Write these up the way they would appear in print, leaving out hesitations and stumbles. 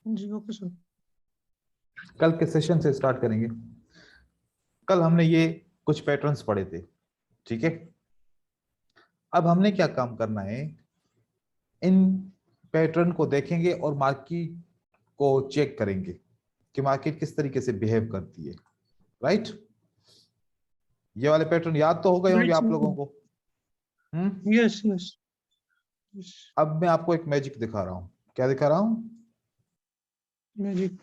जी okay sir. कल के session से स्टार्ट करेंगे। कल हमने ये कुछ पैटर्न्स पढ़े थे, ठीक है। अब हमने क्या काम करना है, इन पैटर्न को देखेंगे और मार्केट को चेक करेंगे कि मार्केट किस तरीके से बिहेव करती है, राइट। ये वाले पैटर्न याद तो हो गए होंगे राइट आप लोगों सर। को। हम्म। Yes yes. अब मैं आपको एक मैजिक दिखा रहा हूं। क्या दिखा रहा हूं? मैजिक।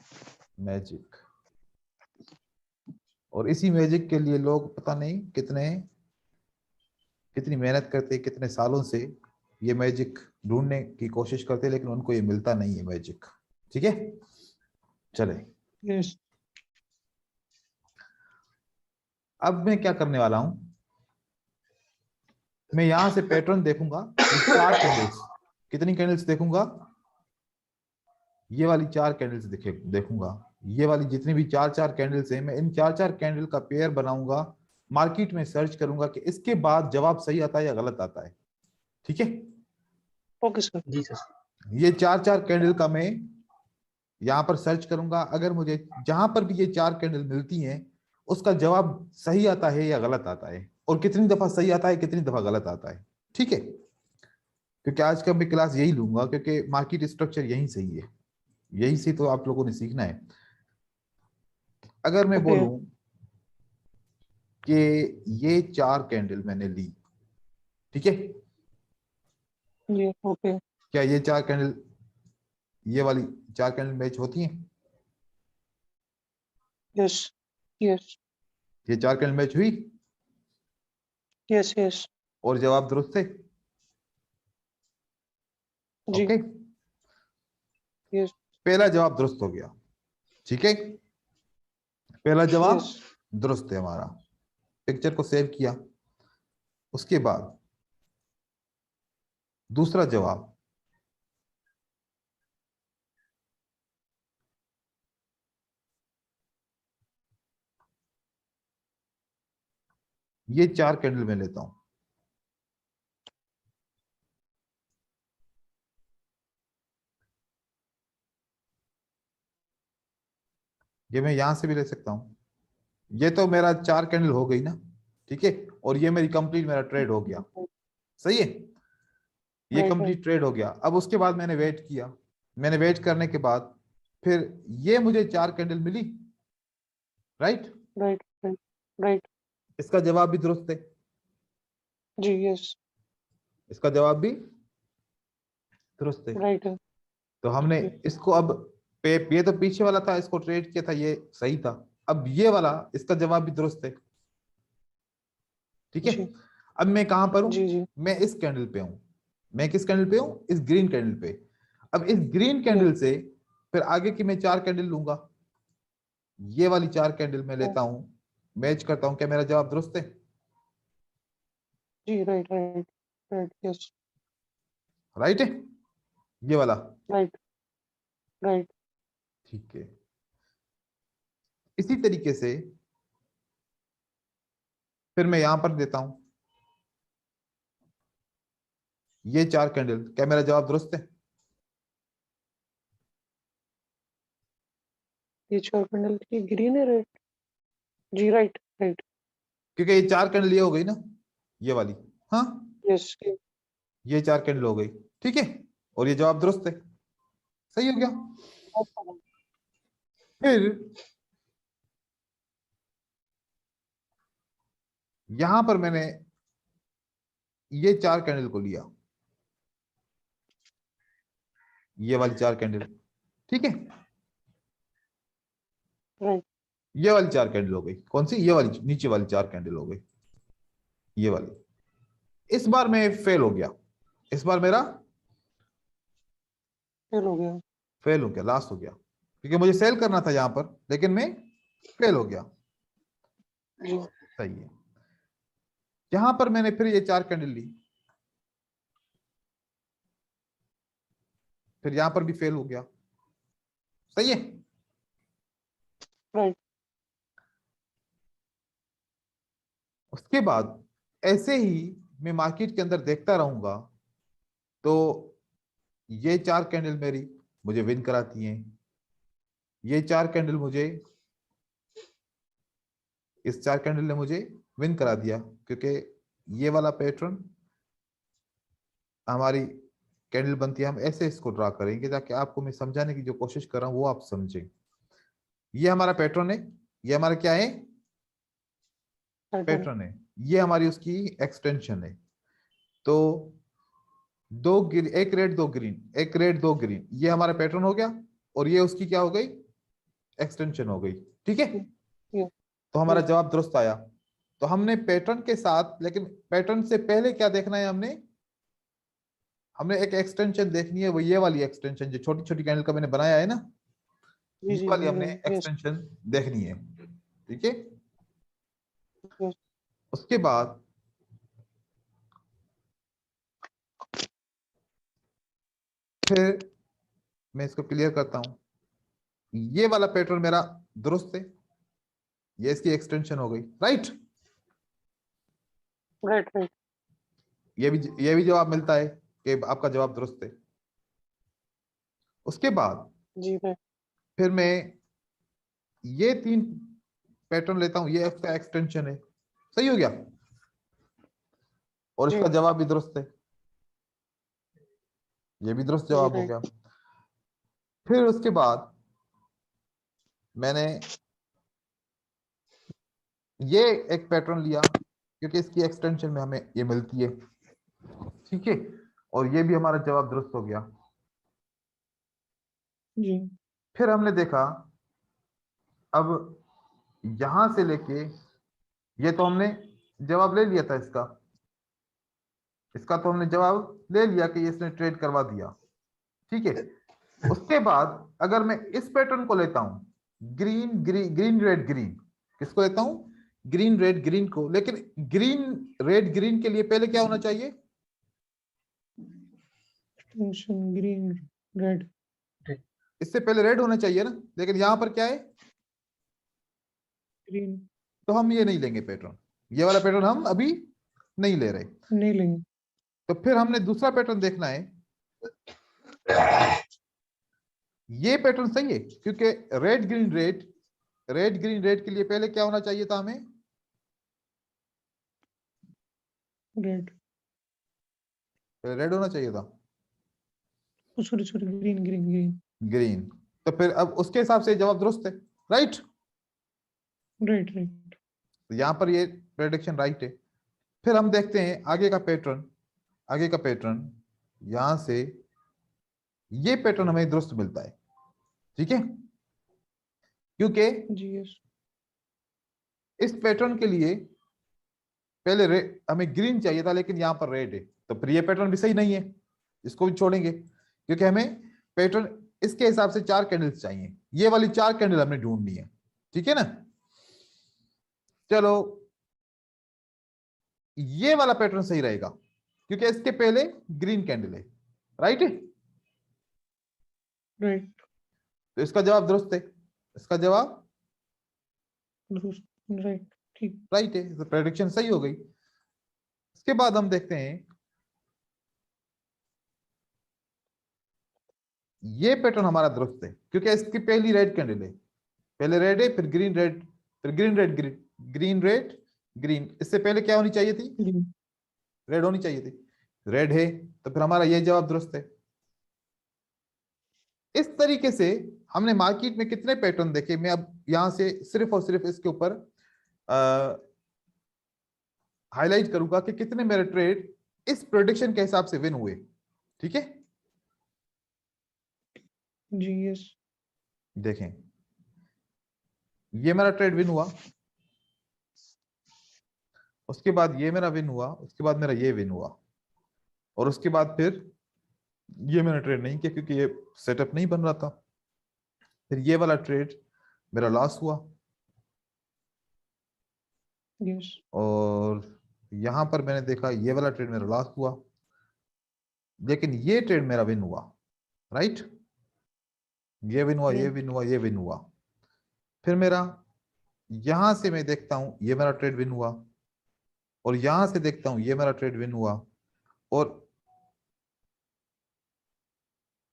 मैजिक। और इसी मैजिक के लिए लोग पता नहीं कितनी मेहनत करते, कितने सालों से ये मैजिक ढूंढने की कोशिश करते, लेकिन उनको ये मिलता नहीं है मैजिक, ठीक है। चले, यस। अब मैं क्या करने वाला हूं, मैं यहां से पैटर्न देखूंगा। ये चार कैंडल्स, कितनी कैंडल्स देखूंगा? ये वाली चार कैंडल्स देखूंगा। ये वाली जितनी भी चार चार कैंडल्स हैं, मैं इन चार चार कैंडल का पेयर बनाऊंगा। मार्केट में सर्च करूंगा कि इसके बाद जवाब सही आता है या गलत आता है, ठीक है। Okay sir. जी सर। ये चार चार कैंडल का मैं यहां पर सर्च करूंगा। अगर मुझे जहां पर भी ये चार कैंडल मिलती हैं, उसका जवाब सही आता है या गलत आता है, और कितनी दफा सही आता है, कितनी दफा गलत आता है, ठीक है। क्योंकि आज का मैं क्लास यही लूंगा, क्योंकि मार्केट स्ट्रक्चर यही सही है, यही से तो आप लोगों ने सीखना है। अगर मैं ओके। बोलूं कि ये चार कैंडल मैंने ली, ठीक है। जी ओके। क्या ये चार कैंडल, ये वाली चार कैंडल मैच होती हैं? Yes yes. ये चार कैंडल मैच हुई यस यस। और जवाब दुरुस्त थे, जी। ओके। यस पहला जवाब दुरुस्त हो गया, ठीक है। पहला जवाब यस। दुरुस्त है हमारा। पिक्चर को सेव किया। उसके बाद दूसरा जवाब, ये चार कैंडल मैं लेता हूं। ये मैं यहां से भी ले सकता हूं। ये तो मेरा चार कैंडल हो गई ना, ठीक है। और ये मेरी कंप्लीट, मेरा ट्रेड हो गया, सही है। ये राइट राइट कंप्लीट ट्रेड हो गया। अब उसके बाद मैंने वेट किया। मैंने वेट करने के बाद फिर ये मुझे चार कैंडल मिली, राइट। Right right right. इसका जवाब भी दुरुस्त है। जी यस। इसका जवाब भी दुरुस्त है। राइट है। तो हमने जी इसको अब ये तो पीछे वाला था, इसको ट्रेड किया था, ये सही था। अब ये वाला, इसका जवाब भी दुरुस्त है, ठीक है। जी अब मैं कहां पर हूं? जी जी। मैं इस कैंडल पे हूं। मैं किस कैंडल पे हूं? इस ग्रीन कैंडल पे। अब इस ग्रीन यस। कैंडल से फिर आगे की मैं चार कैंडल लूंगा। ये वाली चार कैंडल में लेता हूं, मैच करता हूं, क्या मेरा जवाब दुरुस्त है? जी right right right. Yes. Right है ये वाला, राइट राइट। ठीक है। इसी तरीके से फिर मैं यहां पर देता हूं ये चार कैंडल, क्या मेरा जवाब दुरुस्त है? ये चार कैंडल की ग्रीन है रेड। जी राइट राइट। क्योंकि ये चार कैंडल ये हो गई ना, ये वाली, हाँ। यस। ये चार कैंडल हो गई, ठीक है। और ये जवाब दुरुस्त है, सही हो गया। फिर यहां पर मैंने ये चार कैंडल को लिया, ये वाली चार कैंडल, ठीक है। राइट। ये वाली चार कैंडल हो गई, कौन सी? ये वाली नीचे वाली चार कैंडल हो गई, ये वाली। इस बार मैं फेल हो गया। इस बार मेरा फिर हो गया। फेल हो गया, लास्ट हो गया, क्योंकि मुझे सेल करना था यहां पर, लेकिन मैं फेल हो गया, जी सही है। यहां पर मैंने फिर ये चार कैंडल ली, फिर यहां पर भी फेल हो गया, सही है। राइट। उसके बाद ऐसे ही मैं मार्केट के अंदर देखता रहूंगा, तो ये चार कैंडल मेरी मुझे विन कराती हैं, ये 4 कैंडल मुझे, इस 4 कैंडल ने मुझे विन करा दिया, क्योंकि ये वाला पैटर्न हमारी कैंडल बनती है। हम ऐसे इसको ड्रा करेंगे ताकि आपको मैं समझाने की जो कोशिश कर रहा हूं वो आप समझें। ये हमारा पैटर्न है, ये हमारा क्या है, पैटर्न। पैटर्न है, ये हमारी उसकी एक्सटेंशन है। तो एक रेड दो ग्रीन, एक रेड दो ग्रीन, ये हमारा पैटर्न हो गया, और ये उसकी क्या हो गई, एक्सटेंशन हो गई। ठीक है, यस तो हमारा यस जवाब दुरुस्त आया। तो हमने पैटर्न के साथ, लेकिन पैटर्न से पहले क्या देखना है, हमने हमने एक एक्सटेंशन देखनी है, वो ये वाली एक्सटेंशन जो छोटी छोटी कैंडल का मैंने बनाया है ना, जी ये जी वाली जी हमने जी यस एक्सटेंशन देखनी है। ठीक है, यस उसके बाद फिर मैं इसको क्लियर करता हूं। ये वाला पैटर्न मेरा दुरुस्त है, ये इसकी एक्सटेंशन हो गई, राइट। राइट राइट ये भी जवाब मिलता है कि आपका जवाब दुरुस्त है। उसके बाद जी राइट फिर मैं ये 3 पैटर्न लेता हूं, ये इसका एक्सटेंशन है, सही हो गया, और जी इसका जवाब भी दुरुस्त है, ये भी दुरुस्त जी जवाब हो राइट गया। फिर उसके बाद मैंने ये एक पैटर्न लिया, क्योंकि इसकी एक्सटेंशन में हमें ये मिलती है। ठीक है, और ये भी हमारा जवाब दुरुस्त हो गया। जी फिर हमने देखा, अब यहां से लेके, ये तो हमने जवाब ले लिया था इसका, इसका तो हमने जवाब ले लिया कि इसने ट्रेड करवा दिया। ठीक है, उसके बाद अगर मैं इस पैटर्न को लेता हूं, green green green red green, किसको लेता हूं, ग्रीन रेड ग्रीन को, लेकिन ग्रीन रेड ग्रीन के लिए पहले क्या होना चाहिए, एक्सटेंशन ग्रीन रेड इससे पहले रेड होना चाहिए ना, लेकिन यहां पर क्या है, ग्रीन तो हम ये नहीं लेंगे पैटर्न, ये वाला पैटर्न हम अभी नहीं ले रहे। नहीं लेंगे। तो फिर हमने दूसरा पैटर्न देखना है, ये पैटर्न सही है, क्योंकि red green red, red green red के लिए पहले क्या होना चाहिए था हमें, रेड रेड होना चाहिए था, sorry sorry green green green green. तो फिर अब उसके हिसाब से जवाब दुरुस्त है, राइट। राइट राइट तो यहां पर ये प्रेडिक्शन राइट है। फिर हम देखते हैं आगे का पैटर्न, आगे का पैटर्न, यहां से ये पैटर्न हमें दुरुस्त मिलता है। ठीक है, क्योंकि जी यस इस पैटर्न के लिए पहले हमें ग्रीन चाहिए था, लेकिन यहां पर रेड है, तो फिर ये पैटर्न भी सही नहीं है, इसको भी छोड़ेंगे, क्योंकि हमें पैटर्न इसके हिसाब से 4 कैंडल्स चाहिए, ये वाली 4 कैंडल हमने ढूंढनी है। ठीक है ना, चलो ये वाला पैटर्न सही रहेगा, क्योंकि इसके पहले ग्रीन कैंडल है, राइट है, राइट तो इसका जवाब दुरुस्त है, इसका जवाब राइट ठीक राइट है, तो प्रेडिक्शन सही हो गई। इसके बाद हम देखते हैं, ये पैटर्न हमारा दुरुस्त है, क्योंकि इसकी पहली रेड कैंडल है, पहले रेड है, फिर ग्रीन रेड, फिर green red green, green red green, इससे पहले क्या होनी चाहिए थी, ग्रीन रेड होनी चाहिए थी, रेड है, तो फिर हमारा ये जवाब दुरुस्त है। इस तरीके से हमने मार्केट में कितने पैटर्न देखे, मैं अब यहां से सिर्फ और सिर्फ इसके ऊपर हाईलाइट करूंगा कि कितने मेरे ट्रेड इस प्रोडिक्शन के हिसाब से विन हुए। ठीक है, जी यस देखें, ये मेरा ट्रेड विन हुआ, उसके बाद ये मेरा विन हुआ, उसके बाद मेरा ये विन हुआ, और उसके बाद फिर ये मैंने ट्रेड नहीं किया, क्योंकि ये सेटअप नहीं बन रहा था। फिर ये वाला ट्रेड मेरा लॉस हुआ, यस और यहां पर मैंने देखा ये वाला ट्रेड मेरा लॉस हुआ, लेकिन ये ट्रेड मेरा विन हुआ, राइट, ये विन हुआ, ये विन हुआ, ये विन हुआ। फिर मेरा यहां से मैं देखता हूं ये मेरा ट्रेड विन हुआ, और यहां से देखता हूं ये मेरा ट्रेड विन हुआ, और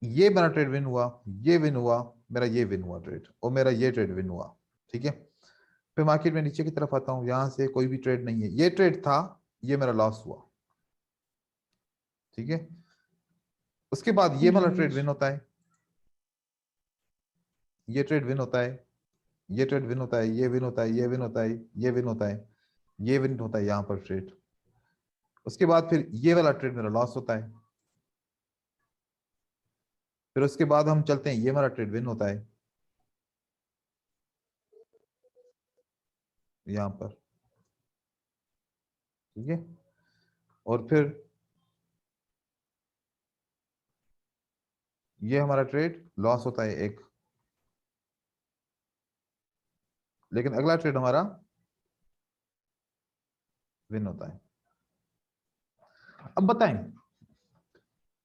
ये मेरा ट्रेड विन हुआ, ये विन हुआ, मेरा ये विन हुआ ट्रेड और मेरा ये ट्रेड विन हुआ, ठीक है। फिर मार्केट में नीचे की तरफ आता हूं, यहां से कोई भी ट्रेड नहीं है, ये ट्रेड था, ये मेरा लॉस हुआ, ठीक है। उसके बाद ये वाला ट्रेड यस। विन होता है, ये ट्रेड विन होता है, ये ट्रेड विन होता है, ये विन होता है, ये विन होता है, ये विन होता है, ये विन होता है यहां पर ट्रेड। उसके बाद फिर ये वाला ट्रेड मेरा लॉस होता है। फिर उसके बाद हम चलते हैं, ये हमारा ट्रेड विन होता है यहां पर, ठीक है। और फिर ये हमारा ट्रेड लॉस होता है एक, लेकिन अगला ट्रेड हमारा विन होता है। अब बताएं,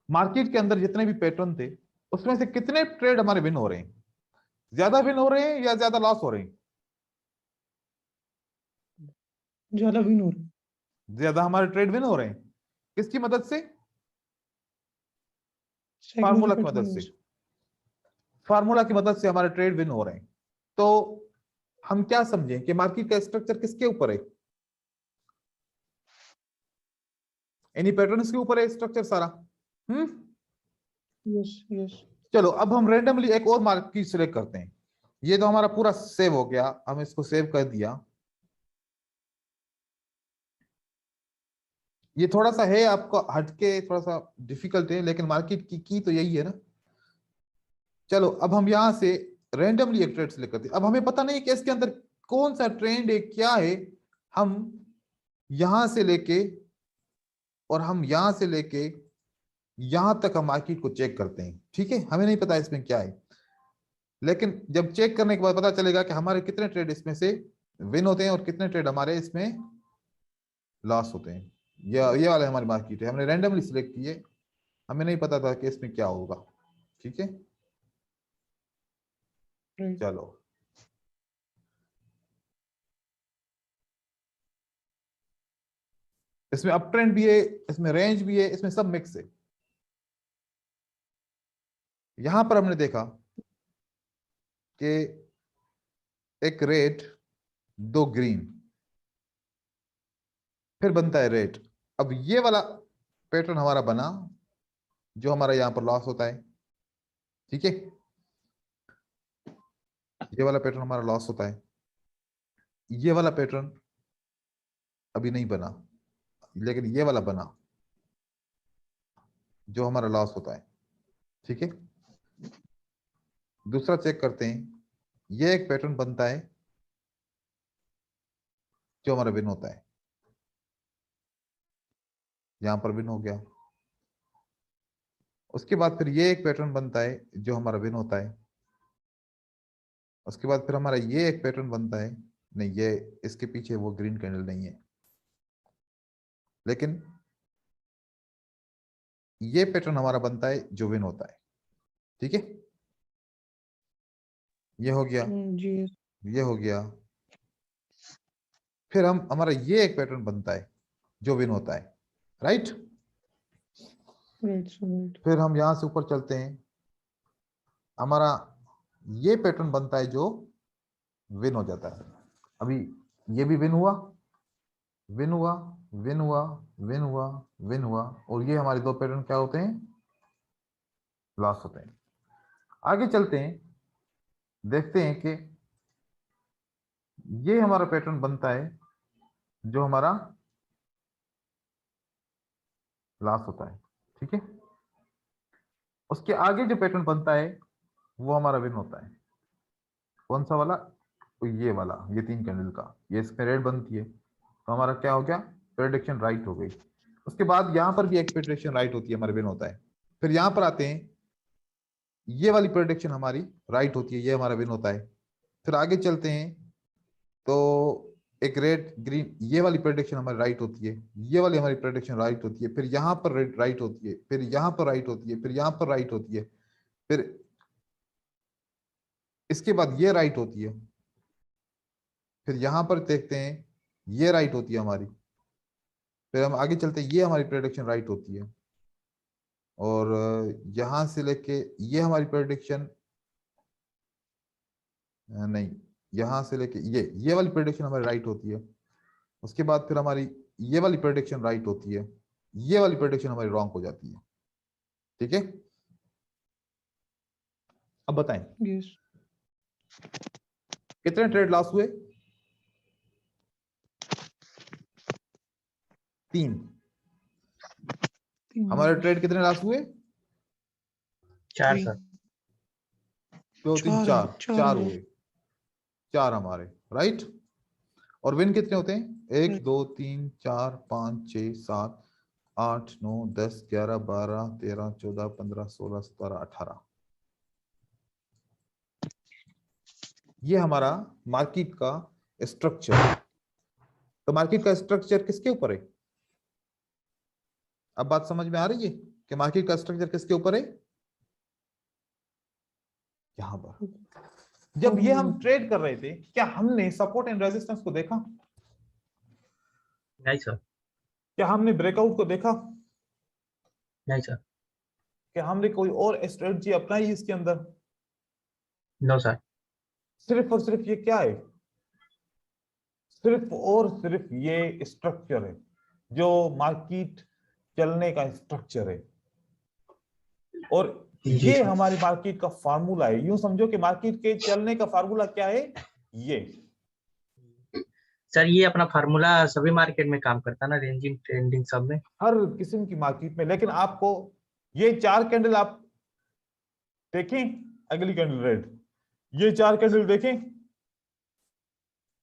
मार्केट के अंदर जितने भी पैटर्न थे उसमें से कितने ट्रेड हमारे विन हो रहे हैं? ज्यादा विन हो रहे हैं या ज्यादा लॉस हो रहे हैं? ज्यादा विन हो रहा है। ज्यादा हमारे ट्रेड विन हो रहे हैं। किसकी मदद से? फार्मूला की साइकोलॉजिकल मदद से। ट्रेंड्स। फार्मूला की मदद से हमारे ट्रेड विन हो रहे हैं। तो हम क्या समझें कि मार्केट का स्ट्रक्चर किसके ऊपर है? इन्हीं पैटर्न्स के ऊपर है स्ट्रक्चर सारा। हम्म। Yes yes. चलो अब हम रेंडमली एक और मार्केट सिलेक्ट करते हैं। ये तो हमारा पूरा सेव हो गया, हम इसको सेव कर दिया। ये थोड़ा सा है आपको हटके, थोड़ा सा डिफिकल्ट है, लेकिन मार्केट की तो यही है ना। चलो अब हम यहां से रेंडमली एक ट्रेड सिलेक्ट करते हैं। अब हमें पता नहीं कि इसके अंदर कौन सा ट्रेंड है, क्या है। हम यहां से लेके और हम यहां से लेके यहां तक हम मार्केट को चेक करते हैं, ठीक है। हमें नहीं पता इसमें क्या है, लेकिन जब चेक करने के बाद पता चलेगा कि हमारे कितने ट्रेड इसमें से विन होते हैं और कितने ट्रेड हमारे इसमें लॉस होते हैं। ये वाला हमारी मार्केट है, हमने रैंडमली सिलेक्ट किए, हमें नहीं पता था कि इसमें क्या होगा, ठीक है। राइट। चलो इसमें अप ट्रेंड भी है, इसमें रेंज भी है, इसमें सब मिक्स है। यहां पर हमने देखा कि एक रेड, दो ग्रीन, फिर बनता है रेड। अब ये वाला पैटर्न हमारा बना, जो हमारा यहां पर लॉस होता है, ठीक है। ये वाला पैटर्न हमारा लॉस होता है, ये वाला पैटर्न अभी नहीं बना, लेकिन ये वाला बना जो हमारा लॉस होता है, ठीक है। दूसरा चेक करते हैं, ये एक पैटर्न बनता है जो हमारा विन होता है, यहां पर विन हो गया। उसके बाद फिर ये एक पैटर्न बनता है जो हमारा विन होता है। उसके बाद फिर हमारा ये एक पैटर्न बनता है, नहीं ये इसके पीछे वो ग्रीन कैंडल नहीं है, लेकिन ये पैटर्न हमारा बनता है जो विन होता है, ठीक है। ये हो गया, जी। ये हो गया। फिर हम हमारा ये एक पैटर्न बनता है जो विन होता है, राइट। Right right. फिर हम यहां से ऊपर चलते हैं, हमारा ये पैटर्न बनता है जो विन हो जाता है। अभी ये भी विन हुआ, विन हुआ, विन हुआ, विन हुआ, विन हुआ, और ये हमारे दो पैटर्न क्या होते हैं? लॉस होते हैं। आगे चलते हैं, देखते हैं कि ये हमारा पैटर्न बनता है जो हमारा लॉस होता है, ठीक है। उसके आगे जो पैटर्न बनता है वो हमारा विन होता है। कौन सा वाला? तो ये वाला, ये तीन कैंडल का, ये इसमें रेड बनती है तो हमारा क्या हो गया? प्रेडिक्शन राइट हो गई। उसके बाद यहां पर भी एक प्रेडिक्शन राइट होती है, हमारा विन होता है। फिर यहां पर आते हैं, ये वाली प्रेडिक्शन हमारी राइट होती है, ये हमारा विन होता है। फिर आगे चलते हैं तो एक रेड ग्रीन, ये वाली प्रेडिक्शन हमारी राइट होती है, ये वाली हमारी प्रेडिक्शन राइट होती है। फिर यहां पर रेड राइट होती है, फिर यहां पर राइट होती है, फिर यहां पर राइट होती है, फिर इसके बाद ये राइट होती है। फिर यहां पर देखते हैं, ये राइट होती है हमारी। फिर हम आगे चलते हैं, ये हमारी प्रेडिक्शन राइट होती है। और यहां से लेके ये हमारी प्रेडिक्शन नहीं, यहां से लेके ये वाली प्रेडिक्शन हमारी राइट होती है, उसके बाद फिर हमारी ये वाली प्रेडिक्शन राइट होती है, ये वाली प्रेडिक्शन हमारी रॉन्ग हो जाती है। ठीक है, अब बताएं यस। कितने ट्रेड लॉस हुए? 3। हमारे ट्रेड कितने लॉस हुए? 4 सर। 2 3 4, 4 हमारे। हुए, 4 हमारे, राइट। और विन कितने होते हैं? 1 Right. 2 3 4 5 6 7 8 9 10 11 12 13 14 15 16 17 18। ये हमारा मार्केट का स्ट्रक्चर है। तो मार्केट का स्ट्रक्चर किसके ऊपर है? अब बात समझ में आ रही है कि मार्केट का स्ट्रक्चर किसके ऊपर है? यहां पर जब ये हम ट्रेड कर रहे थे, क्या हमने सपोर्ट एंड रेजिस्टेंस को देखा? नहीं सर। क्या हमने ब्रेकआउट को देखा? नहीं सर। क्या हमने कोई और स्ट्रेटजी अपनाई इसके अंदर? No sir. सिर्फ और सिर्फ ये क्या है? सिर्फ और सिर्फ ये स्ट्रक्चर है जो मार्केट चलने का स्ट्रक्चर है, और जी ये सर। हमारी मार्केट का फार्मूला है। यूं समझो कि मार्केट के चलने का फार्मूला क्या है? ये सर ये अपना फार्मूला सभी मार्केट में काम करता है ना, रेंजिंग ट्रेंडिंग सब में। हर किस्म की मार्केट में। लेकिन आपको ये 4 कैंडल आप देखें, अगली कैंडल रेड, ये 4 कैंडल देखें,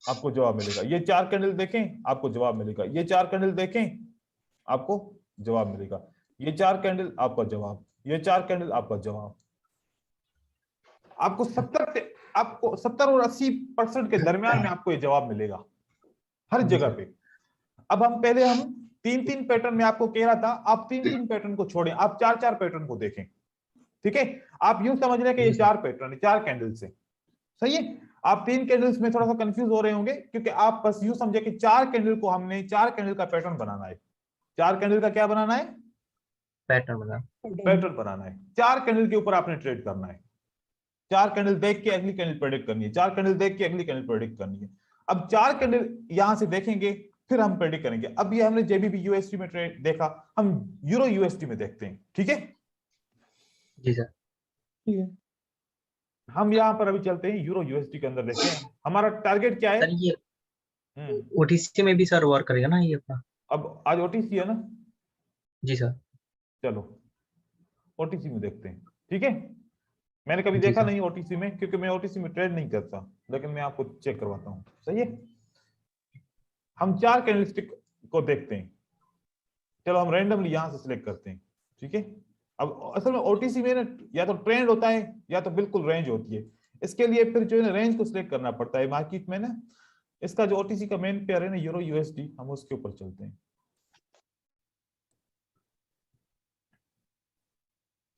आपको जवाब मिलेगा। ये 4 कैंडल देखें, आपको जवाब मिलेगा। ये 4 कैंडल देखें, आपको जवाब मिलेगा। ये 4 कैंडल, आपका जवाब। ये 4 कैंडल, आपका जवाब। आपको 70 और 80% के दरमियान में आपको ये जवाब मिलेगा हर जगह पे। अब हम 3-3 पैटर्न में आपको कह रहा था, आप 3-3 पैटर्न को छोड़ें, आप 4-4 पैटर्न को देखें। ठीक है, आप यूं समझ रहे हैं कि ये 4 पैटर्न है, 4 कैंडल से, सही है। आप 3 कैंडल्स में थोड़ा सा कंफ्यूज हो रहे होंगे, क्योंकि आप बस यूं समझे कि 4 कैंडल को हमने 4 कैंडल का पैटर्न बनाना है। 4 कैंडल का क्या बनाना है? पैटर्न बना। पैटर्न बनाना है। 4 कैंडल के ऊपर आपने ट्रेड करना है। 4 कैंडल देख के अगली कैंडल प्रेडिक्ट करनी है, 4 कैंडल देख के अगली कैंडल प्रेडिक्ट करनी है। अब 4 कैंडल यहां से देखेंगे, फिर हम प्रेडिक्ट करेंगे। अब ये हमने जेबीबी यूएसडी में ट्रेड देखा, हम यूरो यूएसडी में देखते हैं। ठीक है जी सर। ठीक है। हम यहां पर अभी चलते हैं यूरो यूएसडी के अंदर, देखते हैं हमारा टारगेट क्या है। सर ये ओटीसी में भी सर वर्क करेगा ना ये अपना? अब आज ओटीसी है ना? जी सर। चलो ओटीसी में देखते हैं। ठीक है, मैंने कभी जी देखा सर। नहीं ओटीसी में, क्योंकि मैं ओटीसी में ट्रेड नहीं करता, लेकिन मैं आपको चेक करवाता हूं, सही है। हम 4 कैंडलस्टिक को देखते हैं। चलो हम रैंडमली यहां से सिलेक्ट करते हैं। ठीक है, अब असल में ओटीसी में ना या तो ट्रेंड होता है या तो बिल्कुल रेंज होती है। इसके लिए फिर जो है ना रेंज को सिलेक्ट करना पड़ता है मार्केट में ना। इसका जो ओटीसी का मेन पेयर है ना यूरो यूएसडी, हम उसके ऊपर चलते हैं।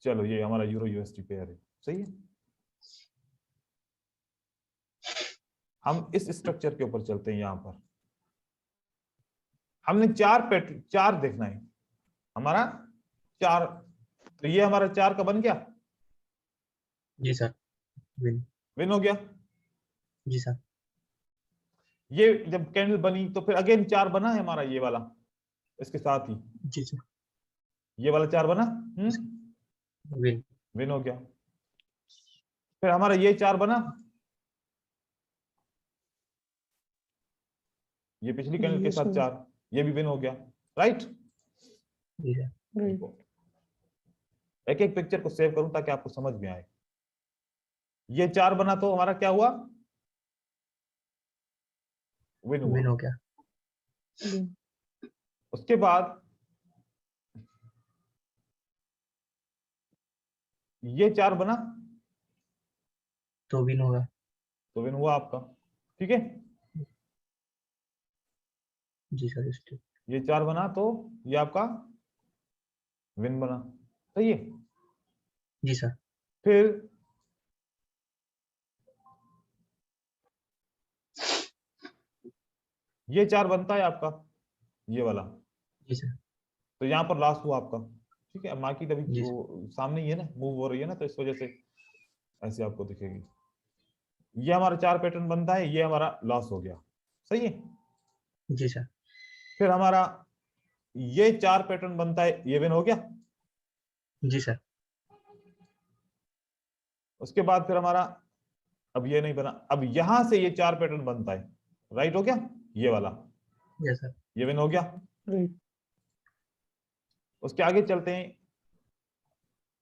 चलो ये हमारा यूरो यूएसडी पेयर है, सही है। हम इस स्ट्रक्चर के ऊपर चलते हैं। यहां पर हमने 4 देखना है हमारा 4। तो ये हमारा 4 का बन गया, जी सर। विन। विन हो गया। जी सर। ये जब कैंडल बनी तो फिर अगेन 4 बना है हमारा, ये वाला इसके साथ ही जी सर। ये वाला 4 बना। विन। विन हो गया। फिर हमारा ये 4 बना, ये पिछली कैंडल के साथ 4, ये भी विन हो गया, राइट। जी सर। एक एक पिक्चर को सेव करूं ताकि आपको समझ में आए। ये 4 बना तो हमारा क्या हुआ? विन हुआ। विन हो गया। उसके बाद ये 4 बना तो विन होगा। तो विन हुआ आपका। ठीक है, जी सर। स्टिक। ये 4 बना तो ये आपका विन बना, सही है। जी सर। फिर ये 4 बनता है आपका, ये वाला, जी सर। तो यहां पर लास्ट हुआ आपका। ठीक है, मार्केट अभी जी वो सामने ही है ना, मूव हो रही है ना, तो इस वजह से ऐसे आपको दिखेगी। ये हमारा 4 पैटर्न बनता है, ये हमारा लॉस हो गया, सही है। जी सर। फिर हमारा ये 4 पैटर्न बनता है, ये विन हो गया। जी सर। उसके बाद फिर हमारा अब ये नहीं बना, अब यहां से ये 4 पैटर्न बनता है, राइट हो गया, ये वाला, यस सर। ये विन हो गया। राइट। उसके आगे चलते हैं,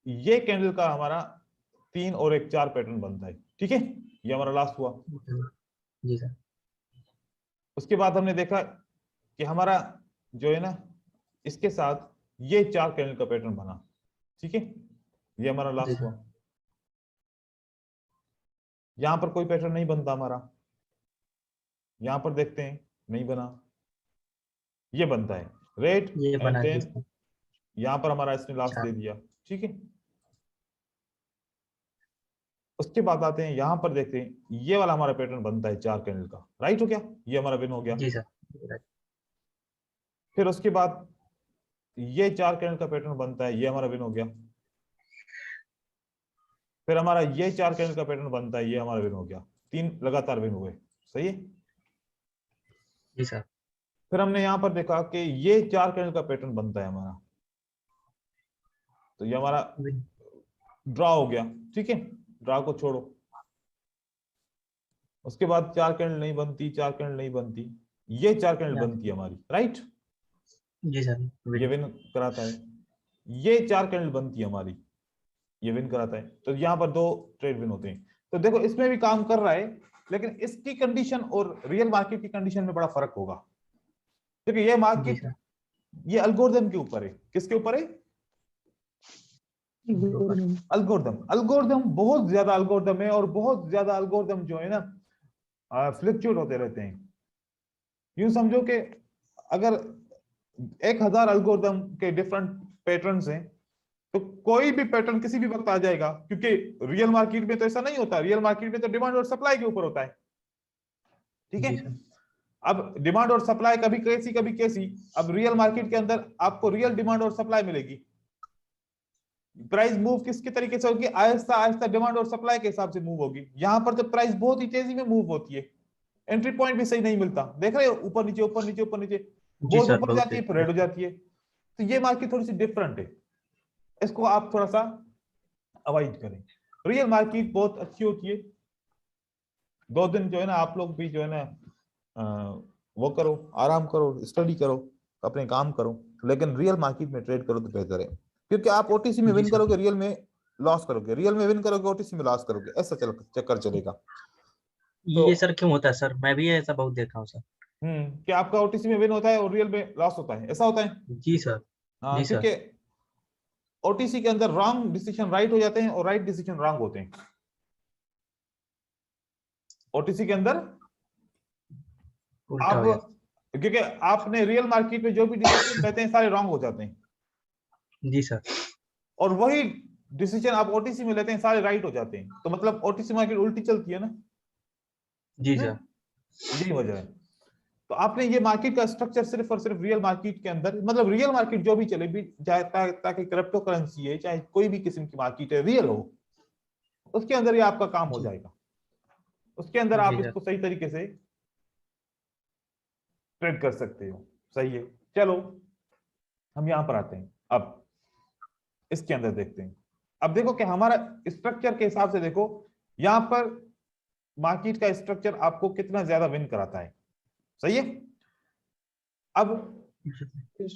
ये कैंडल का हमारा 3 और 1 4 पैटर्न बनता है, ठीक है, ये हमारा लास्ट हुआ। जी सर। उसके बाद हमने देखा कि हमारा जो है ना, इसके साथ ये 4 कैंडल का पैटर्न बना, ठीक है, ये हमारा जी लास्ट सर। हुआ। यहां पर कोई पैटर्न नहीं बनता हमारा, यहां पर देखते हैं नहीं बना, ये बनता है रेड ये एंड बना जी देन सर। यहां पर हमारा इसने लास्ट अच्छा। दे दिया, ठीक है। उसके बाद आते हैं यहां पर, देखते हैं ये वाला हमारा पैटर्न बनता है 4 कैंडल का, राइट हो गया, ये हमारा विन हो गया। जी सर। फिर उसके बाद ये 4 कैंडल का पैटर्न बनता है, ये हमारा विन हो गया। फिर हमारा ये 4 कैंडल का पैटर्न बनता है, ये हमारा विन हो गया, 3 लगातार विन हुए, सही है। जी सर। फिर हमने यहां पर देखा कि ये 4 कैंडल का पैटर्न बनता है हमारा, तो ये हमारा ड्रॉ हो गया, ठीक है, ड्रॉ को छोड़ो। उसके बाद 4 कैंडल नहीं बनती, 4 कैंडल नहीं बनती, ये 4 कैंडल बनती है हमारी, राइट, जी सर। ये विन कराता है। ये 4 कैंडल बनती है हमारी, ये विन कराता है, तो यहां पर 2 ट्रेड विन होते हैं। तो देखो इसमें भी काम कर रहा है, लेकिन इसकी कंडीशन और रियल मार्केट की कंडीशन में बड़ा फर्क होगा, क्योंकि ये जी मार्केट, सर। ये अल्गोरिदम के ऊपर है। किसके ऊपर है? अल्गोरिदम। अल्गोरिदम बहुत ज्यादा अल्गोरिदम है, और बहुत ज्यादा अल्गोरिदम जो है ना फ्लक्चुएट होते रहते हैं। यूं समझो कि अगर 1000 अल्गोरिदम के डिफरेंट पैटर्न्स हैं, तो कोई भी पैटर्न किसी भी वक्त आ जाएगा, क्योंकि रियल मार्केट में तो ऐसा नहीं होता, रियल मार्केट में तो डिमांड और सप्लाई के ऊपर होता है, ठीक है। जी सर। अब डिमांड और सप्लाई कभी कैसी कभी कैसी, अब रियल मार्केट के अंदर आपको रियल डिमांड और सप्लाई मिलेगी। प्राइस मूव किसके तरीके से होगी? आहिस्ता आहिस्ता डिमांड और सप्लाई के हिसाब से मूव होगी। यहां पर तो प्राइस बहुत ही तेजी में मूव होती है, एंट्री पॉइंट भी सही नहीं मिलता, देख रहे हो, ऊपर नीचे ऊपर नीचे ऊपर नीचे, जी बहुत सर। ऊपर बहुत जाती है फिर रेड हो जाती है। तो ये मार्केट थोड़ी सी डिफरेंट है, इसको आप थोड़ा सा अवॉइड करें। रियल मार्केट बहुत अच्छी होती है। 2 दिन जो है ना आप लोग भी जो है ना वो करो, आराम करो, स्टडी करो, अपने काम करो, लेकिन रियल मार्केट में ट्रेड करो तो बेहतर है, क्योंकि आप ओटीसी में जी विन सर। करोगे, रियल में लॉस करोगे, रियल में विन करोगे, ओटीसी में लॉस करोगे, ऐसा चक्कर चलेगा। तो ये सर क्यों होता है सर? मैं भी ऐसा बहुत देखा हूँ सर। कि आपका ओटीसी में विन होता है और रियल में लॉस होता है, ऐसा होता है। जी सर। हाँ, जी सर। क्योंकि ओटीसी के अंदर रॉन्ग डिसीजन राइट हो जाते हैं और राइट डिसीजन रॉन्ग होते हैं। ओटीसी के अंदर उल्टा आप, हो जाता क्योंकि आपने रियल मार्केट में जो भी डिसीजन लेते हैं सारे रॉन्ग हो जाते हैं, है। जी सर। और वही डिसीजन आप ओटीसी में लेते हैं सारे राइट हो जाते हैं, तो मतलब ओटीसी मार्केट उल्टी चलती है ना। जी सर। यही वजह है। तो आपने ये मार्केट का स्ट्रक्चर सिर्फ और सिर्फ रियल मार्केट के अंदर, मतलब रियल मार्केट जो भी चले भी चाहे, ताकि क्रिप्टो करेंसी है, चाहे कोई भी किस्म की मार्केट है, रियल हो, उसके अंदर ये आपका काम हो जी। जाएगा। उसके अंदर जी आप सर। इसको सही तरीके से ट्रेड कर सकते हो, सही है। चलो हम यहां पर आते हैं, अब इसके अंदर देखते हैं। अब देखो कि हमारा स्ट्रक्चर के हिसाब से देखो, यहां पर मार्केट का स्ट्रक्चर आपको कितना ज्यादा विन कराता है, सही है। अब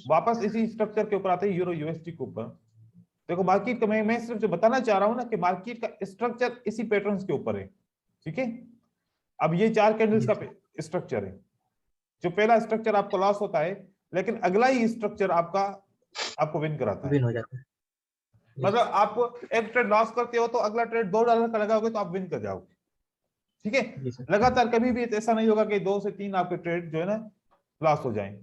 वापस इसी स्ट्रक्चर के ऊपर आते हैं, यूरो यूएसडी के ऊपर। देखो मार्केट का मैं सिर्फ जो बताना चाह रहा हूं ना, कि मार्केट का स्ट्रक्चर इसी पैटर्न्स के ऊपर है, ठीक है। अब ये 4 कैंडल्स का स्ट्रक्चर है, जो पहला स्ट्रक्चर आपको लॉस होता है, लेकिन अगला ही स्ट्रक्चर आपको विन कराता है। विन हो जाता है। मतलब आप एक ट्रेड लॉस करते हो तो अगला ट्रेड $2 का लगाओगे तो आप विन कर जाओगे, ठीक है। जी सर। लगातार कभी भी ऐसा नहीं होगा कि 2 से 3 आपके ट्रेड जो है ना लॉस हो जाए,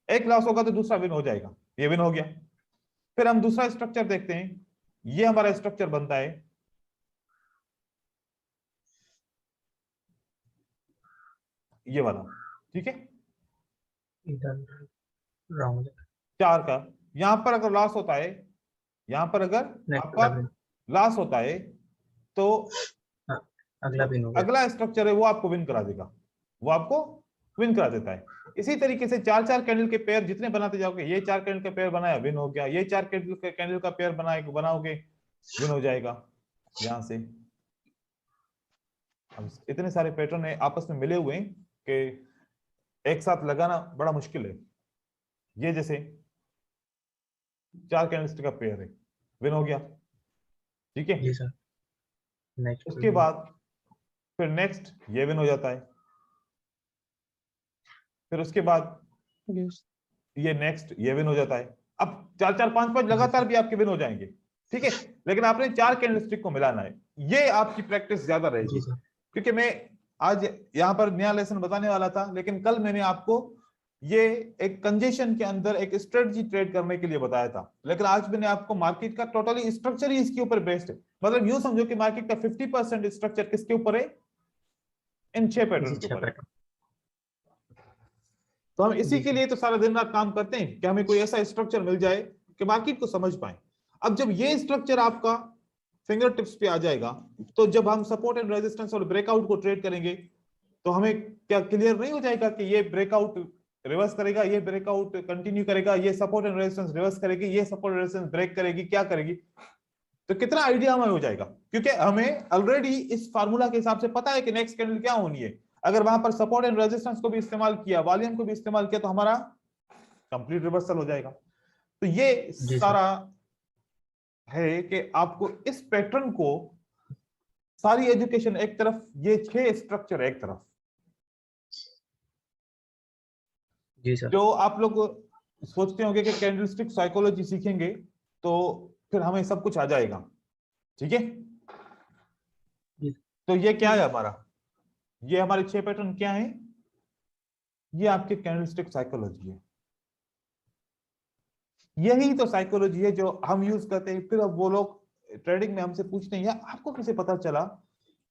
एक लॉस होगा तो दूसरा विन हो जाएगा, ये विन हो गया। फिर हम दूसरा स्ट्रक्चर देखते हैं, ये हमारा स्ट्रक्चर बनता है, ये वाला, ठीक है, रॉन्ग हो जाता 4 का। यहां पर अगर लॉस होता है, यहां पर अगर है। आपका लॉस होता है, तो हाँ। अगला भी हो गया। अगला स्ट्रक्चर है वो आपको विन करा देगा, वो आपको विन करा देता है। इसी तरीके से 4-4 कैंडल के पेयर जितने बनाते जाओगे, ये 4 कैंडल का पेयर बनाया विन हो गया, ये 4 कैंडल का पेयर बनाओगे विन हो जाएगा यहां से। अब इतने सारे पैटर्न है आपस में मिले हुए हैं कि एक साथ लगाना बड़ा मुश्किल है। ये जैसे 4 कैंडलस्टिक का पेयर है, विन हो गया, ठीक है। जी सर। नेक्स्ट उसके बाद फिर नेक्स्ट ये विन हो जाता है, फिर उसके बाद Yes. ये नेक्स्ट ये विन हो जाता है। अब 4-4 5-5 लगातार भी आपके विन हो जाएंगे, ठीक है। लेकिन आपने 4 कैंडलस्टिक को मिलाना है, ये आपकी प्रैक्टिस ज्यादा रहेगी। जी सर। क्योंकि मैं आज यहाँ पर नया लेसन बताने वाला था, लेकिन कल मैंने आपको ये एक कंजेशन के अंदर एक स्ट्रेटजी ट्रेड करने के लिए बताया था, लेकिन आज मैंने आपको मार्केट का टोटली स्ट्रक्चर ही इसके ऊपर बेस्ड है। मतलब यूं समझो कि मार्केट का 50% स्ट्रक्चर किसके ऊपर है, इन 6 पैटर्न के ऊपर है। तो हम इसी के लिए तो सारा दिन रात काम करते हैं कि हमें कोई ऐसा स्ट्रक्चर मिल जाए कि मार्केट को समझ पाए। अब जब ये स्ट्रक्चर आपका फिंगर टिप्स पे आ जाएगा, तो जब हम सपोर्ट एंड रेजिस्टेंस और ब्रेकआउट को ट्रेड करेंगे तो हमें क्या क्लियर नहीं हो जाएगा कि ये ब्रेकआउट रिवर्स करेगा, ये ब्रेकआउट कंटिन्यू करेगा, ये सपोर्ट एंड रेजिस्टेंस रिवर्स करेगी, ये सपोर्ट रेजिस्टेंस ब्रेक करेगी, क्या करेगी। तो कितना आइडिया हमें हो जाएगा, क्योंकि हमें ऑलरेडी इस फार्मूला के हिसाब से पता है कि नेक्स्ट कैंडल क्या होनी है। अगर वहां पर सपोर्ट एंड रेजिस्टेंस को भी इस्तेमाल किया, वॉल्यूम को भी इस्तेमाल किया, तो हमारा कंप्लीट रिवर्सल हो जाएगा। तो ये सारा है कि आपको इस पैटर्न को, सारी एजुकेशन एक तरफ, ये 6 स्ट्रक्चर एक तरफ, जी सर। जो आप लोग सोचते होंगे कि कैंडलस्टिक साइकोलॉजी सीखेंगे तो फिर हमें सब कुछ आ जाएगा, ठीक है। तो ये क्या है हमारा, ये हमारे 6 पैटर्न क्या है, ये आपके कैंडलस्टिक साइकोलॉजी है। यही तो साइकोलॉजी है जो हम यूज करते हैं। फिर अब वो लोग ट्रेडिंग में हमसे पूछते हैं, यार आपको कैसे पता चला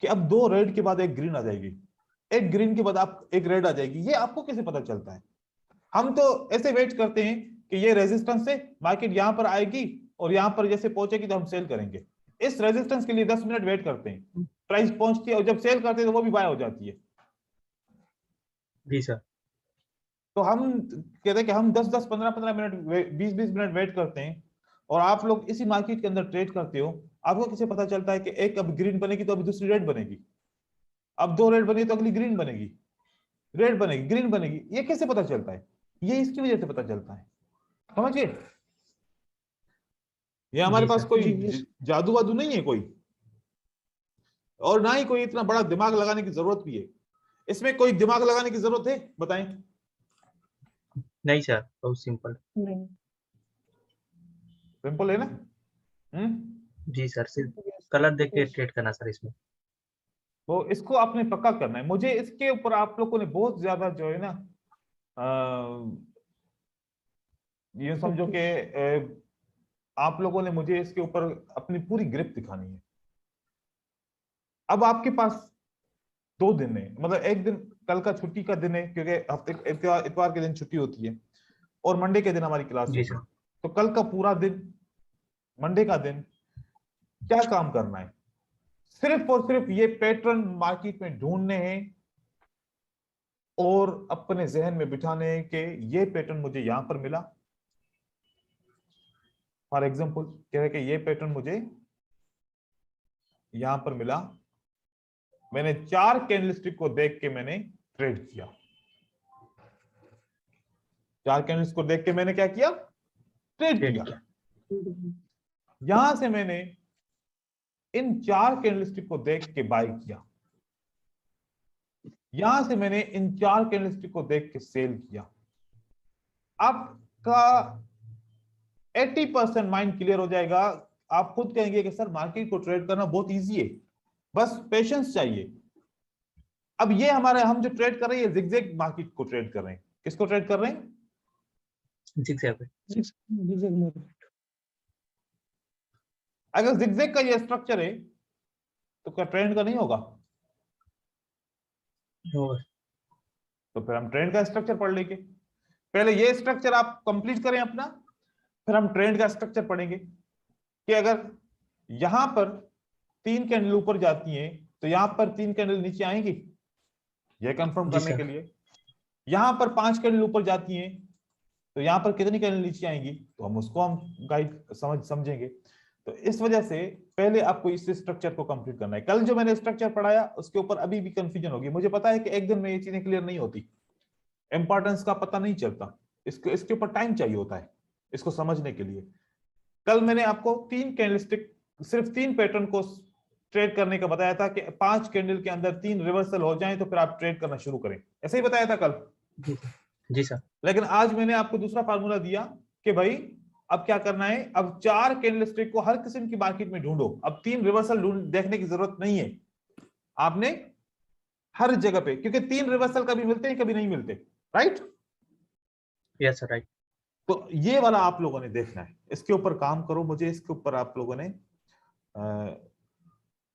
कि अब 2 रेड के बाद एक ग्रीन आ जाएगी, एक ग्रीन के बाद आप एक रेड आ जाएगी, ये आपको कैसे पता चलता है। हम तो ऐसे वेट करते हैं कि ये रेजिस्टेंस से मार्केट यहां पर आएगी और यहां पर जैसे पहुंचेगी तो हम सेल करेंगे। इस रेजिस्टेंस के लिए 10 मिनट वेट करते हैं, प्राइस पहुंचती है और जब सेल करते हैं तो वो भी बाय हो जाती है। जी सर। तो हम कहते हैं कि हम 10-10 15-15 मिनट 20-20 मिनट वेट करते हैं, और आप लोग इसी मार्केट के अंदर ट्रेड करते हो। आपको कैसे पता चलता है कि एक अब ग्रीन बनेगी तो अभी दूसरी रेड बनेगी, अब 2 रेड बनी तो अगली ग्रीन बनेगी, रेड बनेगी, ग्रीन बनेगी, ये कैसे पता चलता है। ये इसकी वजह से पता चलता है, समझिए। ये हमारे पास कोई जादू वादू नहीं है कोई, और ना ही कोई इतना बड़ा दिमाग लगाने की जरूरत भी है। इसमें कोई दिमाग लगाने की जरूरत है, बताएं। नहीं सर, बहुत सिंपल। नहीं। सिंपल है ना। जी सर, सिर्फ कलर देख के ट्रेड करना सर इसमें। तो इसको आपने पक्का करना है। मुझे इसके ऊपर आप लोगों ने बहुत ज्यादा जो है ना, ये समझो कि आप लोगों ने मुझे इसके ऊपर अपनी पूरी ग्रिप दिखानी है। अब आपके पास 2 दिन है, मतलब एक दिन कल का छुट्टी का दिन है, क्योंकि हफ्ते इतवार के दिन छुट्टी होती है और मंडे के दिन हमारी क्लास होती है। तो कल का पूरा दिन, मंडे का दिन, क्या काम करना है, सिर्फ और सिर्फ ये पैटर्न मार्केट में ढूंढने हैं और अपने जहन में बिठाने हैं कि ये पैटर्न मुझे यहां पर मिला। फॉर एग्जाम्पल कह रहे कि ये पैटर्न मुझे यहां पर मिला, मैंने 4 कैंडलस्टिक को देख के मैंने ट्रेड किया। 4 कैंडल्स को देख के मैंने क्या किया, ट्रेड किया। यहां से मैंने इन 4 कैंडलस्टिक को देख के बाय किया, यहां से मैंने इन 4 कैंडलस्टिक को देख के सेल किया। आपका 80% माइंड क्लियर हो जाएगा। आप खुद कहेंगे कि सर मार्केट को ट्रेड करना बहुत इजी है, बस पेशेंस चाहिए। अब ये हमारे, हम जो ट्रेड कर रहे हैं जिगजैग मार्केट को ट्रेड कर रहे हैं। किसको ट्रेड कर रहे हैं, जिगजैग। अगर जिगजैग का ये स्ट्रक्चर है तो क्या ट्रेंड का नहीं होगा, तो फिर हम ट्रेंड का स्ट्रक्चर पढ़ लेंगे। पहले ये स्ट्रक्चर आप कंप्लीट करें अपना, फिर हम ट्रेंड का स्ट्रक्चर पढ़ेंगे कि अगर यहां पर 3 कैंडल ऊपर जाती हैं तो यहाँ पर 3 कैंडल नीचे आएंगी, यह कंफर्म जी करने सर। के लिए। यहाँ पर 5 कैंडल ऊपर जाती हैं, तो यहाँ पर कितनी कैंडल नीचे आएंगी, तो हम उसको गाइड समझेंगे। तो इस वजह से पहले आपको इस स्ट्रक्चर को कंप्लीट करना है। कल जो मैंने स्ट्रक्चर पढ़ाया उसके ऊपर अभी भी कंफ्यूजन होगी, मुझे पता है कि एक दिन में ये चीजें क्लियर नहीं होती, इंपॉर्टेंस का पता नहीं चलता, इसके ऊपर टाइम चाहिए होता है इसको समझने के लिए। कल मैंने आपको 3 कैंडलस्टिक, सिर्फ 3 पैटर्न को ट्रेड करने का बताया था कि 5 कैंडल के अंदर 3 रिवर्सल हो जाएं तो फिर आप ट्रेड करना शुरू करें, ऐसे ही बताया था कल। जी सर। लेकिन आज मैंने आपको दूसरा फार्मूला दिया कि भाई अब क्या करना है, अब 4 कैंडलस्टिक को हर किस्म की मार्केट में ढूंढो, अब 3 रिवर्सल देखने की जरूरत नहीं है आपने हर जगह पे, क्योंकि 3 रिवर्सल कभी मिलते हैं कभी नहीं मिलते, राइट? Yes sir, right. तो ये वाला आप लोगों ने देखना है, इसके ऊपर काम करो, मुझे इसके ऊपर आप लोगों ने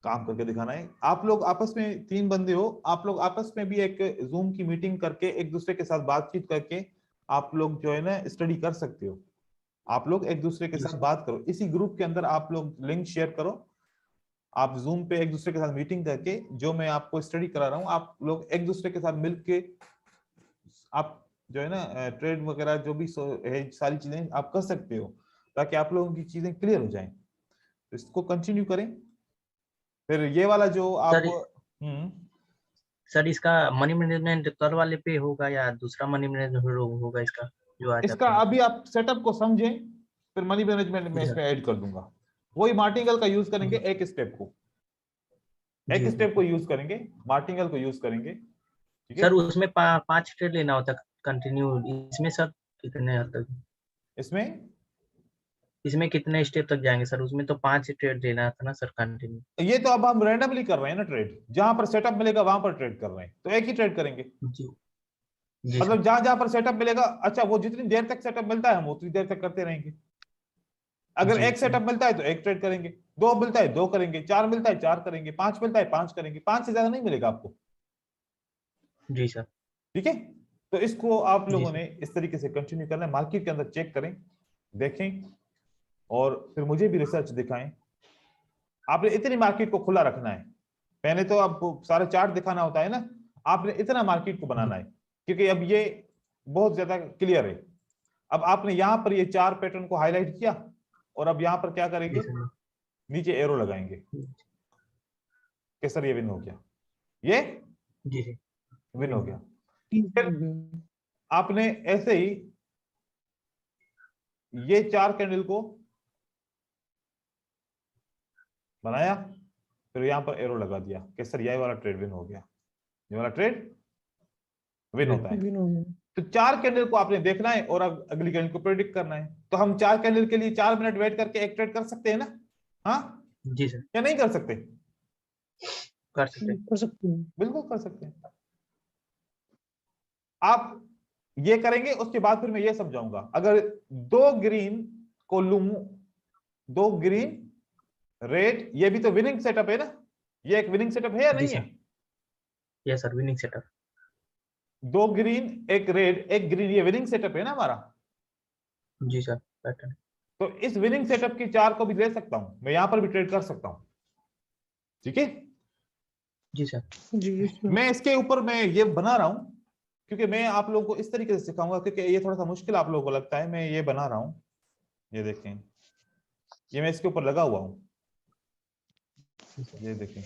काम करके दिखाना है। आप लोग आपस में 3 बंदे हो, आप लोग आपस में भी एक जूम की मीटिंग करके एक दूसरे के साथ बातचीत करके आप लोग जो है ना स्टडी कर सकते हो। आप लोग एक दूसरे के साथ बात करो, इसी ग्रुप के अंदर आप लोग लिंक शेयर करो, आप जूम पे एक दूसरे के साथ मीटिंग करके जो मैं आपको स्टडी करा रहा हूँ आप लोग एक दूसरे के साथ मिलके आप जो है ना ट्रेड वगैरह जो भी है सारी चीजें आप कर सकते हो, ताकि आप लोगों की चीजें क्लियर हो जाएं। तो इसको कंटिन्यू करें। फिर ये वाला जो आप सर इसका मनी मैनेजमेंट कल वाले पे होगा या दूसरा मनी मैनेजमेंट होगा इसका जो आज इसका अभी आप सेटअप को समझें, फिर मनी मैनेजमेंट में इसमें ऐड कर दूंगा। वही मार्टिंगल का यूज करेंगे, एक स्टेप को यूज करेंगे, मार्टिंगल को यूज करेंगे, ठीक है? सर उसमें 5 ट्रेड लेना होता कंटिन्यू, इसमें सर कितने हद तक, इसमें कितने स्टेप तक जाएंगे सर? उसमें तो 5 ट्रेड लेना था ना सर कंटिन्यू। ये तो अब हम रैंडमली कर रहे हैं ना ट्रेड, जहां पर सेटअप मिलेगा वहां पर ट्रेड कर रहे हैं, तो एक ही ट्रेड करेंगे। जी मतलब जहां जहां पर सेटअप मिलेगा, अच्छा वो जितनी देर तक सेटअप मिलता है हम उतनी देर तक करते रहेंगे। अगर एक सेटअप मिलता है तो एक ट्रेड करेंगे, 2 मिलता है 2 करेंगे, 4 मिलता है 4 करेंगे, 5 मिलता है 5 करेंगे, 5 से ज्यादा नहीं मिलेगा आपको। जी सर। ठीक है, तो इसको आप लोगों ने इस तरीके से कंटिन्यू करना है, मार्केट के अंदर चेक करें, देखें और फिर मुझे भी रिसर्च दिखाएं। आपने इतनी मार्केट को खुला रखना है, पहले तो आपको सारे चार्ट दिखाना होता है ना, आपने इतना मार्केट को बनाना है, क्योंकि अब ये बहुत ज्यादा क्लियर है। अब आपने यहां पर ये 4 पैटर्न को हाईलाइट किया और अब यहां पर क्या करेंगे, नीचे एरो लगाएंगे कि सर ये विन हो गया, ये विन हो गया। फिर आपने ऐसे ही ये 4 कैंडल को बनाया, फिर यहां पर एरो लगा दिया कि सर ये वाला ट्रेड विन हो गया, ये वाला ट्रेड विन होता है। तो 4 कैंडल को आपने देखना है और अब अगली कैंडल को प्रेडिक्ट करना है। तो हम 4 कैंडल के लिए 4 मिनट वेट करके एक ट्रेड कर सकते हैं ना? हाँ जी सर। या नहीं कर सकते? कर सकते हैं। बिल्कुल कर सकते हैं। आप ये करेंगे, उसके बाद फिर मैं ये समझाऊंगा। अगर 2 ग्रीन को लूं, 2 ग्रीन रेड, ये भी तो विनिंग सेटअप है ना, ये एक विनिंग सेटअप है या नहीं है? Yes sir, winning setup. 2 green एक रेड एक ग्रीन, ये विनिंग सेटअप है ना हमारा? जी सर, पैटर्न। तो इस विनिंग सेटअप की 4 को भी ले सकता हूं मैं, यहां पर भी ट्रेड कर सकता हूं, ठीक है? जी सर। मैं इसके ऊपर मैं ये बना रहा हूं क्योंकि मैं आप लोगों को इस तरीके से सिखाऊंगा, क्योंकि ये थोड़ा सा मुश्किल आप लोगों को लगता है। मैं ये बना रहा हूं, ये देखें, ये मैं इसके ऊपर लगा हुआ हूं, ये देखें,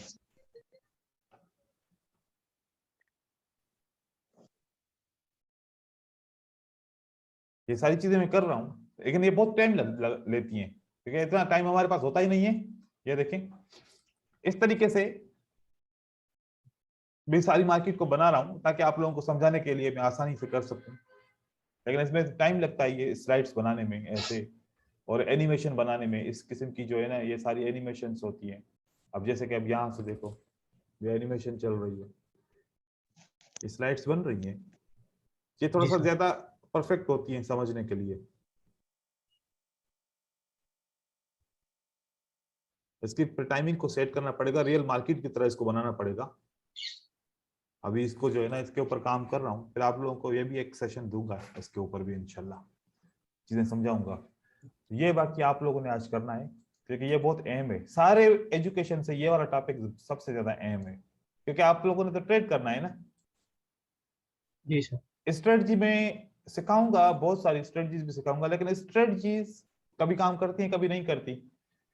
ये सारी चीजें मैं कर रहा हूं, लेकिन ये बहुत टाइम लेती हैं, क्योंकि इतना टाइम हमारे पास होता ही नहीं है। ये देखें, इस तरीके से मैं सारी मार्केट को बना रहा हूं ताकि आप लोगों को समझाने के लिए मैं आसानी से कर सकूं, लेकिन इसमें टाइम लगता है ये स्लाइड्स बनाने में ऐसे, और एनिमेशन बनाने में। इस किस्म की जो है ना ये सारी एनिमेशंस होती हैं। अब जैसे कि अब यहां से देखो, ये एनिमेशन चल रही है, ये स्लाइड्स बन रही हैं, ये थोड़ा सा ज्यादा परफेक्ट होती हैं समझने के लिए। इसकी टाइमिंग को सेट करना पड़ेगा, रियल मार्केट की तरह इसको बनाना पड़ेगा। अभी इसको जो है ना इसके ऊपर काम कर रहा हूँ, फिर आप लोगों को ये भी एक सेशन दूंगा इसके ऊपर भी, इंशाल्लाह चीजें समझाऊंगा। ये बाकी आप लोगों ने आज करना है, क्योंकि ये बहुत अहम है, सारे एजुकेशन से ये वाला टॉपिक सबसे ज्यादा अहम है, क्योंकि आप लोगों ने तो ट्रेड करना है ना। जी सर। स्ट्रेटजी में सिखाऊंगा, बहुत सारी स्ट्रेटजीज भी सिखाऊंगा, लेकिन स्ट्रेटजीज कभी काम करती हैं कभी नहीं करती,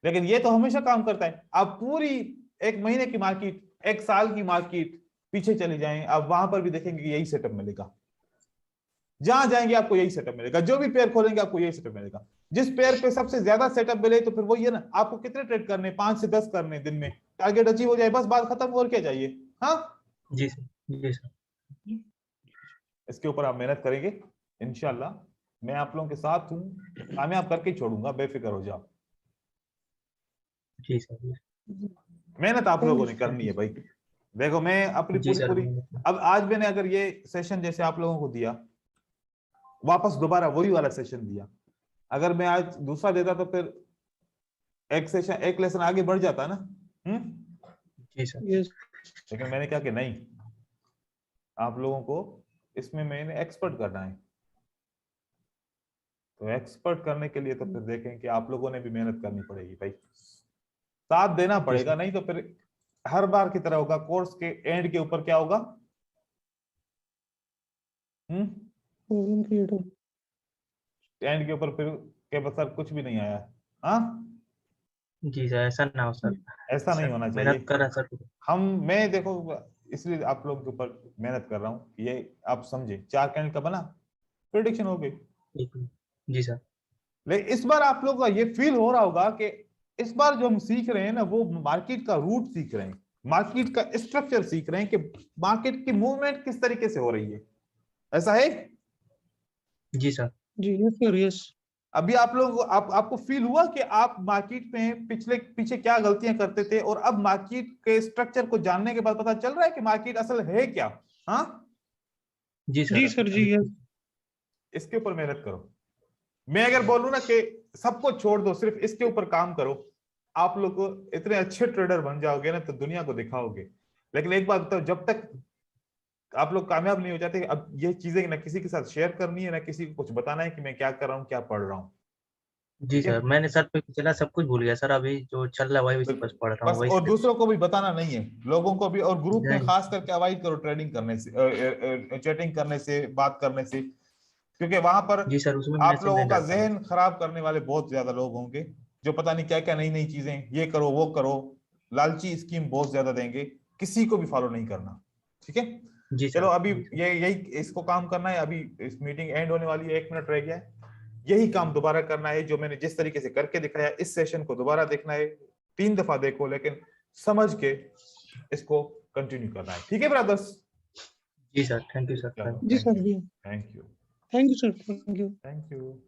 लेकिन ये तो हमेशा काम करता है। आप पूरी एक महीने की मार्केट, एक साल की मार्केट पीछे चले जाएं, आप वहां पर भी देखेंगे कि यही सेटअप मिलेगा। जहां जाएंगे आपको यही सेटअप मिलेगा, जो भी पेयर खोलेंगे आपको यही सेटअप मिलेगा। जिस पेयर पे सबसे ज्यादा सेटअप मिले तो फिर वही है ना, आपको कितने ट्रेड करने, 5 से 10 करने दिन में, टारगेट अचीव हो जाए बस बात खत्म, और क्या चाहिए। हाँ जी सर। जी सर। इसके ऊपर आप मेहनत करेंगे इंशाल्लाह, मैं आप लोगों के साथ हूं, कामयाब करके ही छोड़ूंगा, बेफिक्र हो जाओ। जी सर। मेहनत आप लोगों ने करनी है भाई। देखो मैं अपनी जी पूरी सर। पूरी, अब आज मैंने अगर ये सेशन जैसे आप लोगों को दिया, वापस दोबारा वही वाला सेशन दिया, अगर मैं आज दूसरा देता तो फिर एक सेशन, एक लेसन आगे बढ़ जाता ना। जी सर। यस लेकिन मैंने कहा कि नहीं, आप लोगों को इसमें मैंने एक्सपर्ट करना है, तो एक्सपर्ट करने के लिए तो फिर देखें कि आप लोगों ने भी मेहनत करनी पड़ेगी भाई, साथ देना पड़ेगा, नहीं तो फिर हर बार की तरह होगा, कोर्स के एंड के ऊपर क्या होगा, प्रॉब्लम क्रिएट हो। एंड के ऊपर फिर के बस सर कुछ भी नहीं आया। हाँ जी सर, ऐसा ना हो सर। ऐसा नहीं सर होना मेहनत चाहिए। कर रहा सर। मैं देखो इसलिए आप लोगों के ऊपर मेहनत कर रहा हूँ, ये आप समझे, 4 कैंडल का बना, प्रेडिक्शन हो गई। जी सर। लेकिन इस बार आप लोगों का ये फील हो रहा होगा कि इस बार जो हम सीख रहे हैं ना, वो मार्केट का रूट सीख रहे हैं, मार्केट का स्ट्रक्चर सीख रहे हैं कि मार्केट की मूवमेंट किस तरीके से हो रही है। ऐसा है? जी सर। जी यस सर यस। अभी आप लोग आपको फील हुआ कि आप मार्केट में पीछे क्या गलतियां करते थे, और अब मार्केट के स्ट्रक्चर को जानने के बाद पता चल रहा है कि मार्केट असल है क्या। हाँ जी सर। जी सर जी यस। इसके ऊपर मेहनत करो। मैं अगर बोलूं ना कि सबको छोड़ दो, सिर्फ इसके ऊपर काम करो, आप लोग को इतने अच्छे ट्रेडर बन जाओगे ना, तो दुनिया को दिखाओगे। लेकिन एक बात बताओ, जब तक आप लोग कामयाब नहीं हो जाते, अब ये चीजें ना किसी के साथ शेयर करनी है, ना किसी को कुछ बताना है कि मैं क्या कर रहा हूँ, क्या पढ़ रहा हूँ। जी ठीक है? सर, मैंने सर पे चला सब कुछ भूल गया सर, अभी जो चल रहा है वही बस पढ़ रहा हूँ बस, वही और से। दूसरों को भी बताना नहीं है, लोगों को भी, और ग्रुप में नहीं। खास करके अवॉइड करो ट्रेडिंग करने से, चैटिंग करने से, बात करने से, क्योंकि वहां पर जी सर, उसमें आप मैसेज लोगों नहीं का डालता मैं। जहन खराब करने वाले बहुत ज्यादा लोग होंगे, जो पता नहीं क्या क्या नई नई चीजें, ये करो वो करो, लालची स्कीम बहुत ज्यादा देंगे, किसी को भी फॉलो नहीं करना। ठीक है? जी चलो सर। अभी जी सर। ये यही इसको काम करना है, अभी इस मीटिंग एंड होने वाली है, 1 मिनट रह गया है। यही काम दोबारा करना है, जो मैंने जिस तरीके से करके दिखाया, इस सेशन को दोबारा देखना है, 3 दफा देखो, लेकिन समझ के इसको कंटिन्यू करना है। ठीक है ब्रदर्स? जी सर, थैंक यू सर। चलो जी थैंक सर यू, जी। Thank you, thank you sir, thank you. Thank you.